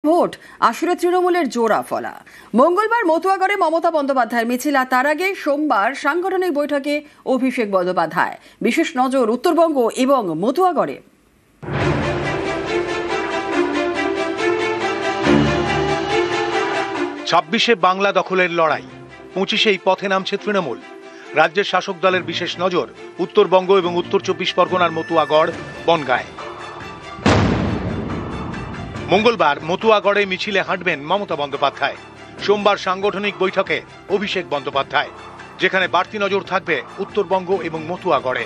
Vote আসলে তৃণমূলের জোড়া ফলা। মঙ্গলবার মতুয়াগড়ে মমতা বন্দ্যোপাধ্যায়ের মিছিল, আর তার আগে সোমবার সাংগঠনিক বৈঠকে অভিষেক বন্দ্যোপাধ্যায়। বিশেষ নজর উত্তরবঙ্গ এবং মতুয়াগড়ে। ছাব্বিশে বাংলা দখলের লড়াই, 25-এই পথে নামছে তৃণমূল। রাজ্যের শাসক দলের বিশেষ নজর উত্তরবঙ্গ এবং উত্তর 24 পরগনার মতুয়াগড়, বনগাঁয়। মঙ্গলবার মতুয়াগড়ে মিছিলে হাঁটবেন মমতা বন্দ্যোপাধ্যায়। সোমবার সাংগঠনিক বৈঠকে অভিষেক বন্দ্যোপাধ্যায়, যেখানে বাড়তি নজর থাকবে উত্তরবঙ্গ এবং মতুয়াগড়ে।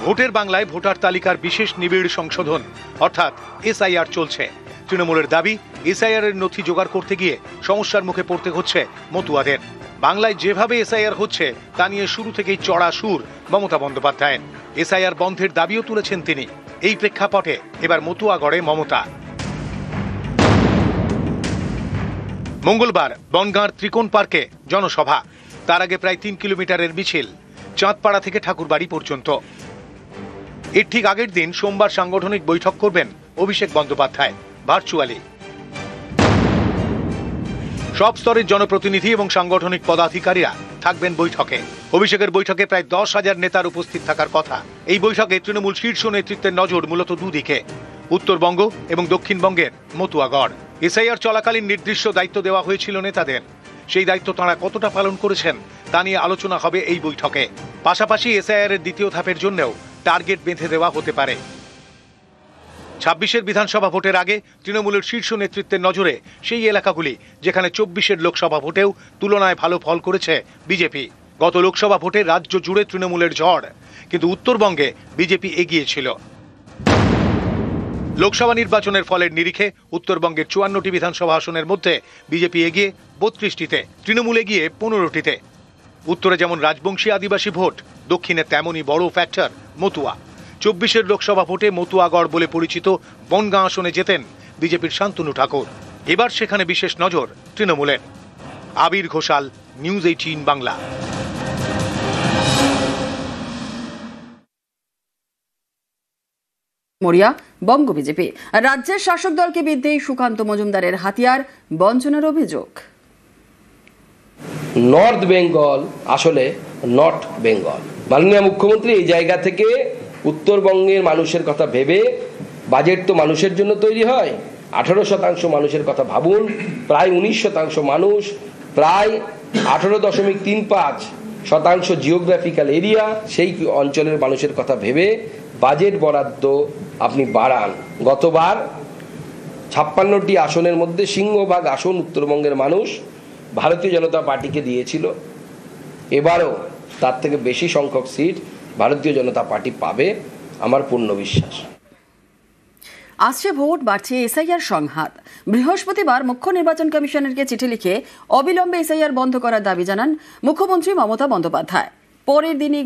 ভোটের বাংলায় ভোটার তালিকার বিশেষ নিবিড় সংশোধন অর্থাৎ এসআইআর চলছে। তৃণমূলের দাবি, এসআইআর এর নথি জোগাড় করতে গিয়ে সমস্যার মুখে পড়তে হচ্ছে মতুয়াদের। বাংলায় যেভাবে এসআইআর হচ্ছে তা নিয়ে শুরু থেকেই চড়া সুর মমতা বন্দ্যোপাধ্যায়। এসআইআর বন্ধের দাবিও তুলেছেন তিনি। এই প্রেক্ষাপটে এবার মতুয়াগড়ে মমতা। মঙ্গলবার বনগাঁর ত্রিকোণ পার্কে জনসভা, তার আগে প্রায় 3 কিলোমিটারের মিছিল চাঁদপাড়া থেকে ঠাকুরবাড়ি পর্যন্ত। এর ঠিক আগের দিন সোমবার সাংগঠনিক বৈঠক করবেন অভিষেক বন্দ্যোপাধ্যায় ভার্চুয়ালি। সব স্তরের জনপ্রতিনিধি এবং সাংগঠনিক পদাধিকারীরা থাকবেন বৈঠকে। অভিষেকের বৈঠকে প্রায় 10,000 নেতার উপস্থিত থাকার কথা। এই বৈঠকে তৃণমূল শীর্ষ নেতৃত্বের নজর মূলত দুদিকে, উত্তরবঙ্গ এবং দক্ষিণবঙ্গের মতুয়াগড়। এসআইআর চলাকালীন নির্দিষ্ট দায়িত্ব দেওয়া হয়েছিল নেতাদের। সেই দায়িত্ব তাঁরা কতটা পালন করেছেন তা নিয়ে আলোচনা হবে এই বৈঠকে। পাশাপাশি এসআইআর এর দ্বিতীয় ধাপের জন্যও টার্গেট বেঁধে দেওয়া হতে পারে। 26-এর বিধানসভা ভোটের আগে তৃণমূলের শীর্ষ নেতৃত্বের নজরে সেই এলাকাগুলি যেখানে 24-এর লোকসভা ভোটেও তুলনায় ভালো ফল করেছে বিজেপি। গত লোকসভা ভোটে রাজ্য জুড়ে তৃণমূলের ঝড়, কিন্তু উত্তরবঙ্গে বিজেপি এগিয়ে ছিল। লোকসভা নির্বাচনের ফলের নিরিখে উত্তরবঙ্গের 54টি বিধানসভা আসনের মধ্যে বিজেপি এগিয়ে 32টিতে, তৃণমূল এগিয়ে 15টিতে। উত্তরে যেমন রাজবংশী আদিবাসী ভোট, দক্ষিণে তেমনই বড় ফ্যাক্টর মতুয়া। 24-এর লোকসভা ভোটে মতুয়াগড় বলে পরিচিত বনগাঁ আসনে জেতেন বিজেপির শান্তনু ঠাকুর। এবার সেখানে বিশেষ নজর তৃণমূলের। আবির ঘোষাল, নিউজ 18 বাংলা। মরিয়া বঙ্গ বিজেপি। রাজ্যের শাসক দলকে বিদ্বেষী সুকান্ত মজুমদারের হাতিয়ার বঞ্চনার অভিযোগ। নর্থ বেঙ্গল আসলে নট বেঙ্গল। মাননীয় মুখ্যমন্ত্রী এই জায়গা থেকে উত্তরবঙ্গের মানুষের কথা ভেবে, বাজেট তো মানুষের জন্য তৈরি হয়, 18% মানুষের কথা ভাবুন, প্রায় 19% মানুষ, প্রায় 18.35% জিওগ্রাফিক্যাল এরিয়া, সেই অঞ্চলের মানুষের কথা ভেবে বাজেট বরাদ্দ আপনি বাড়ান। গতবার 56টি আসনের মধ্যে সিংহভাগ আসন উত্তরবঙ্গের মানুষ ভারতীয় জনতা পার্টিকে দিয়েছিল। এবারও তার থেকে বেশি সংখ্যক সিট ভারতীয় জনতা পার্টি পাবে, আমার পূর্ণ বিশ্বাস। আসছে ভোট, বাড়ছে এসআইআর সংঘাত। বৃহস্পতিবার মুখ্য নির্বাচন কমিশনারকে চিঠি লিখে অবিলম্বে এসআইআর বন্ধ করার দাবি জানান মুখ্যমন্ত্রী মমতা বন্দ্যোপাধ্যায়। পরের দিনই